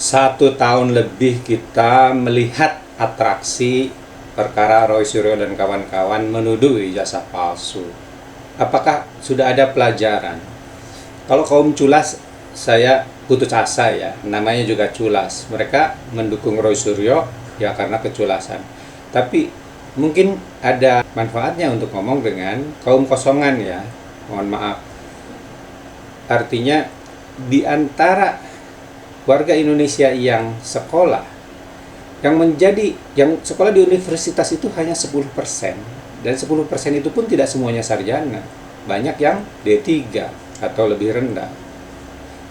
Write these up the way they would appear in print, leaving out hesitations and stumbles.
1 tahun lebih kita melihat atraksi perkara Roy Suryo dan kawan-kawan menuduh ijazah palsu. Apakah sudah ada pelajaran? Kalau kaum culas, saya putus asa ya, namanya juga culas. Mereka mendukung Roy Suryo ya karena keculasan. Tapi mungkin ada manfaatnya untuk ngomong dengan kaum kosongan ya, mohon maaf. Artinya di antara warga Indonesia yang sekolah, yang sekolah di universitas itu hanya 10%, dan 10% itu pun tidak semuanya sarjana, banyak yang D3 atau lebih rendah.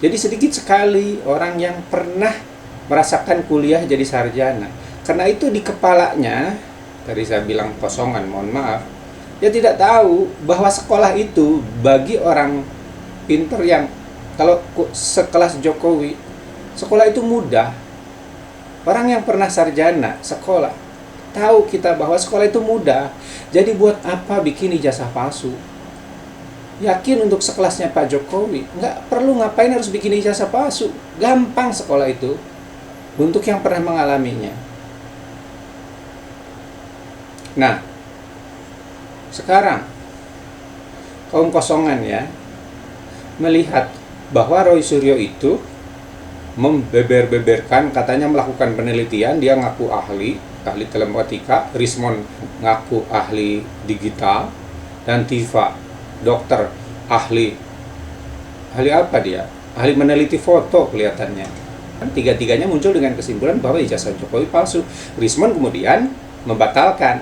Jadi sedikit sekali orang yang pernah merasakan kuliah jadi sarjana. Karena itu di kepalanya, tadi saya bilang kosongan, mohon maaf, dia tidak tahu bahwa sekolah itu bagi orang pinter yang kalau sekelas Jokowi, sekolah itu mudah. Orang yang pernah sarjana sekolah tahu kita bahwa sekolah itu mudah. Jadi buat apa bikin ijazah palsu? Yakin untuk sekelasnya Pak Jokowi, nggak perlu ngapain harus bikin ijazah palsu. Gampang sekolah itu untuk yang pernah mengalaminya. Nah, sekarang kaum kosongan ya melihat bahwa Roy Suryo itu membeber-beberkan, katanya melakukan penelitian, dia ngaku ahli telematika, Rismon ngaku ahli digital, dan Tifa dokter ahli apa dia? Ahli meneliti foto kelihatannya. Tiga-tiganya muncul dengan kesimpulan bahwa ijazah Jokowi palsu. Rismon kemudian membatalkan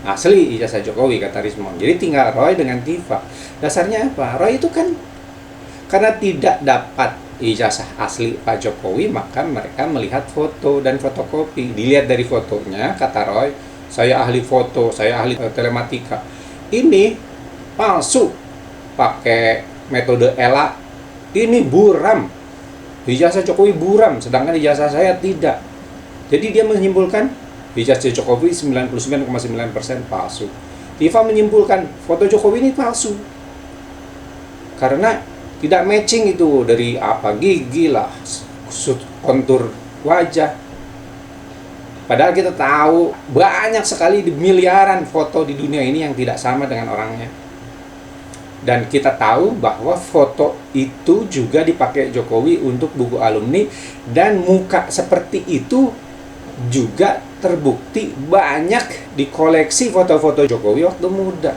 asli ijazah Jokowi, kata Rismon. Jadi tinggal Roy dengan Tifa. Dasarnya apa? Roy itu kan karena tidak dapat ijazah asli Pak Jokowi, maka mereka melihat foto dan fotokopi. Dilihat dari fotonya, kata Roy, saya ahli foto, saya ahli telematika. Ini palsu, pakai metode ELA. Ini buram, ijazah Jokowi buram, sedangkan ijazah saya tidak. Jadi dia menyimpulkan ijazah Jokowi 99,9% palsu. Tifa menyimpulkan foto Jokowi ini palsu karena tidak matching itu, dari apa, gigi lah, kontur wajah. Padahal kita tahu banyak sekali miliaran foto di dunia ini yang tidak sama dengan orangnya. Dan kita tahu bahwa foto itu juga dipakai Jokowi untuk buku alumni, dan muka seperti itu juga terbukti banyak di koleksi foto-foto Jokowi waktu muda.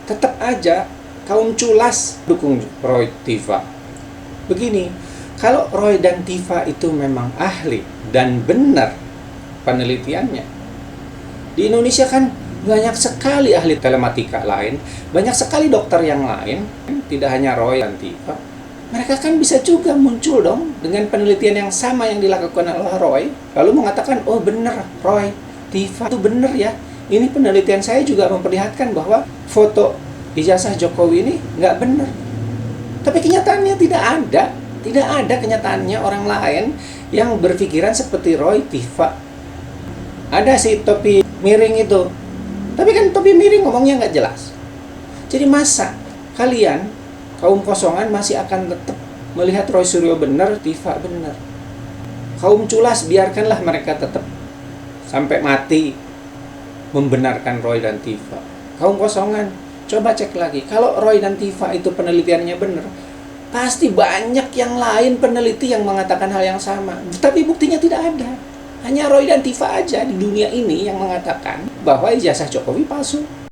Tetap aja kaum culas dukung Roy Tifa. Begini, kalau Roy dan Tifa itu memang ahli dan benar penelitiannya, di Indonesia kan banyak sekali ahli telematika lain, banyak sekali dokter yang lain, tidak hanya Roy dan Tifa. Mereka kan bisa juga muncul dong dengan penelitian yang sama yang dilakukan oleh Roy, lalu mengatakan, oh benar Roy, Tifa itu benar ya, ini penelitian saya juga memperlihatkan bahwa foto ijazah Jokowi ini nggak benar. Tapi kenyataannya tidak ada kenyataannya orang lain yang berpikiran seperti Roy, Tifa. Ada si topi miring itu, tapi kan topi miring ngomongnya nggak jelas. Jadi masa kalian kaum kosongan masih akan tetap melihat Roy Suryo benar, Tifa benar? Kaum culas biarkanlah mereka tetap sampai mati membenarkan Roy dan Tifa. Kaum kosongan, coba cek lagi. Kalau Roy dan Tifa itu penelitiannya benar, pasti banyak yang lain peneliti yang mengatakan hal yang sama. Tapi buktinya tidak ada. Hanya Roy dan Tifa aja di dunia ini yang mengatakan bahwa ijazah Jokowi palsu.